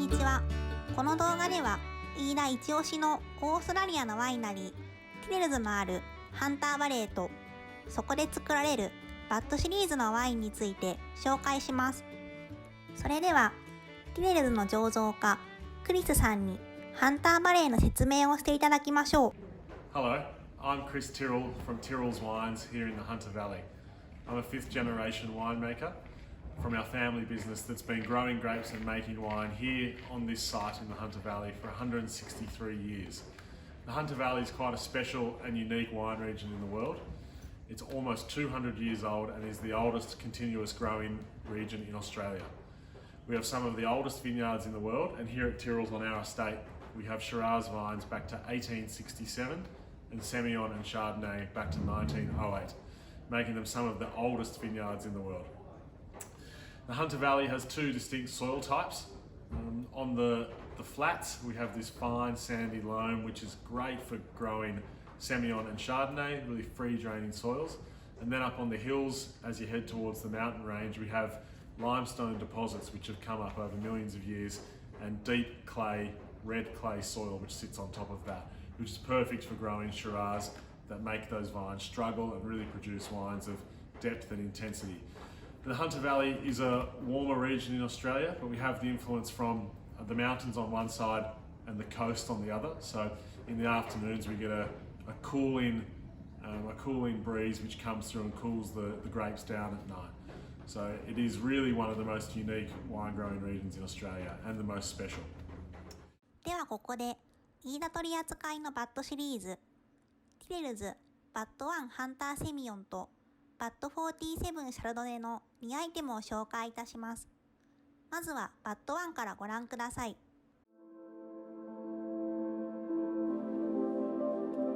にちは。この動画では飯田一押しのオーストラリアのワイナリー、ティレルズのあるハンターヴァレーと、そこで作られるバットシリーズのワインについて紹介します。それでは、ティレルズの醸造家、クリスさんにハンターヴァレーの説明をしていただきましょう。Hello, I'm Chris Tyrrell from Tyrrell's Wines here in the Hunter Valley. I'm a fifth generation winemaker from our family business that's been growing grapes and making wine here on this site in the Hunter Valley for 163 years. The Hunter Valley is quite a special and unique wine region in the world. It's almost 200 years old and is the oldest continuous growing region in Australia. We have some of the oldest vineyards in the world, and here at Tyrrell's on our estate we have Shiraz vines back to 1867 and Semillon and Chardonnay back to 1908, making them some of the oldest vineyards in the world. The Hunter Valley has two distinct soil types. On the flats we have this fine sandy loam which is great for growing Semillon and Chardonnay, really free draining soils. And then up on the hills as you head towards the mountain range we have limestone deposits which have come up over millions of years, and deep clay, red clay soil which sits on top of that, which is perfect for growing Shiraz that make those vines struggle and really produce wines of depth and intensity. The Hunter Valley is a warmer region in Australia, but we have the influence from the mountains on one side and the coast on the other. So in the afternoons we get a cooling breeze which comes through and cools the grapes down at night. So it is really one of the most unique wine growing regions in Australia and the most special. ではここで飯田取扱いのバットシリーズ、ティレルズバット1ハンターセミヨンとバット47シャルドネの2アイテムを紹介いたします。まずはバット1からご覧ください。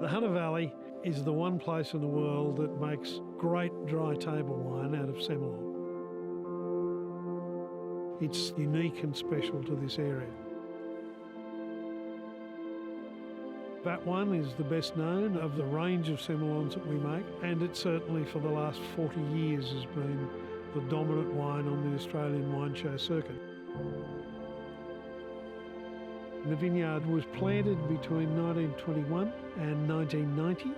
The Hunter Valley is the one place in the world that makes great dry table wine out of Semillon. It's unique and special to this area. VAT1 is the best known of the range of Semillons that we make, and it certainly for the last 40 years has been the dominant wine on the Australian wine show circuit. The vineyard was planted between 1921 and 1990.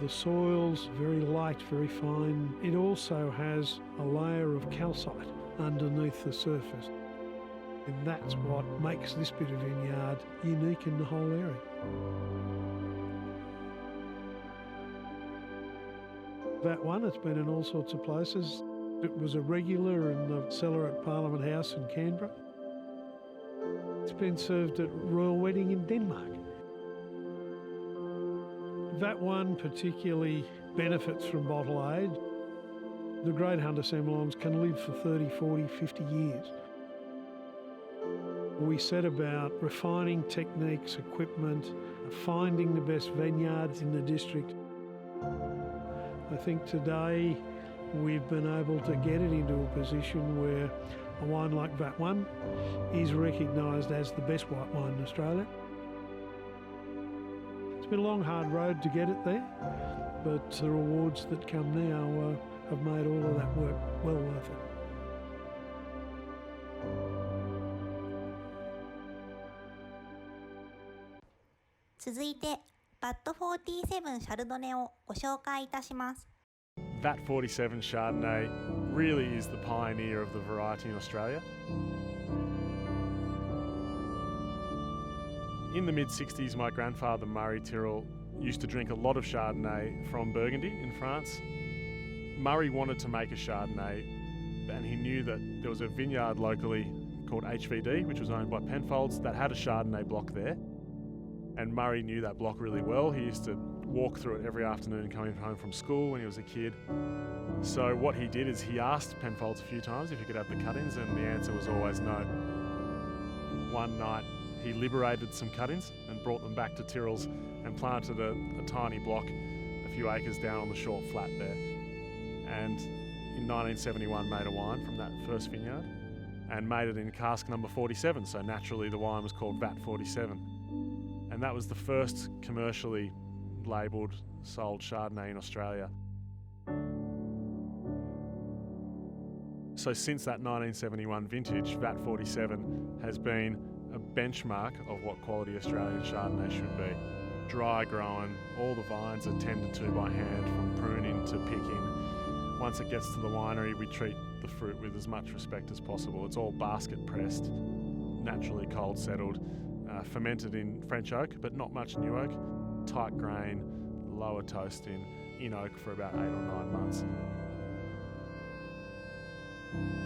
The soil's very light, very fine. It also has a layer of calcite underneath the surface. And that's what makes this bit of vineyard unique in the whole area. VAT1, it's been in all sorts of places. It was a regular in the cellar at Parliament House in Canberra. It's been served at Royal Wedding in Denmark. VAT1 particularly benefits from bottle age. The great Hunter Semillons can live for 30, 40, 50 years. We set about refining techniques, equipment, finding the best vineyards in the district. I think today we've been able to get it into a position where a wine like VAT1 is recognised as the best white wine in Australia. It's been a long, hard road to get it there, but the rewards that come now have made all of that work well worth it. .続いてバット47シャルドネをご紹介いたします。VAT47 Chardonnay really is the pioneer of the variety in Australia. In the mid-60s, my grandfather Murray Tyrrell used to drink a lot of Chardonnay from Burgundy in France. Murray wanted to make a Chardonnay, and he knew that there was a vineyard locally called HVD, which was owned by Penfolds, that had a Chardonnay block there. And Murray knew that block really well. He used to walk through it every afternoon coming home from school when he was a kid. So what he did is he asked Penfolds a few times if he could have the cut-ins, and the answer was always no. One night he liberated some cut-ins and brought them back to Tyrrell's and planted a tiny block a few acres down on the short flat there. And in 1971 made a wine from that first vineyard and made it in cask number 47, so naturally the wine was called VAT47. And that was the first commercially labelled, sold Chardonnay in Australia. So since that 1971 vintage, VAT 47 has been a benchmark of what quality Australian Chardonnay should be. Dry growing, all the vines are tended to by hand from pruning to picking. Once it gets to the winery, we treat the fruit with as much respect as possible. It's all basket pressed, naturally cold settled, fermented in French oak, but not much new oak. Tight grain, lower toasting, in oak for about 8 or 9 months.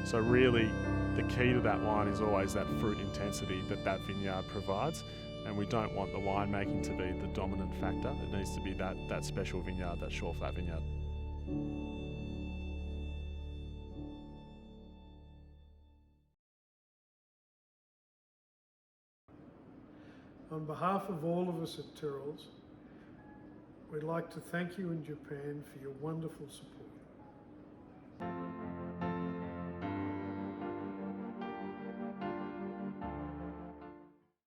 So really, the key to that wine is always that fruit intensity that vineyard provides, and we don't want the winemaking to be the dominant factor. It needs to be that special vineyard, that short flat vineyard. On behalf of all of us at Tyrrell's, we'd like to thank you in Japan for your wonderful support.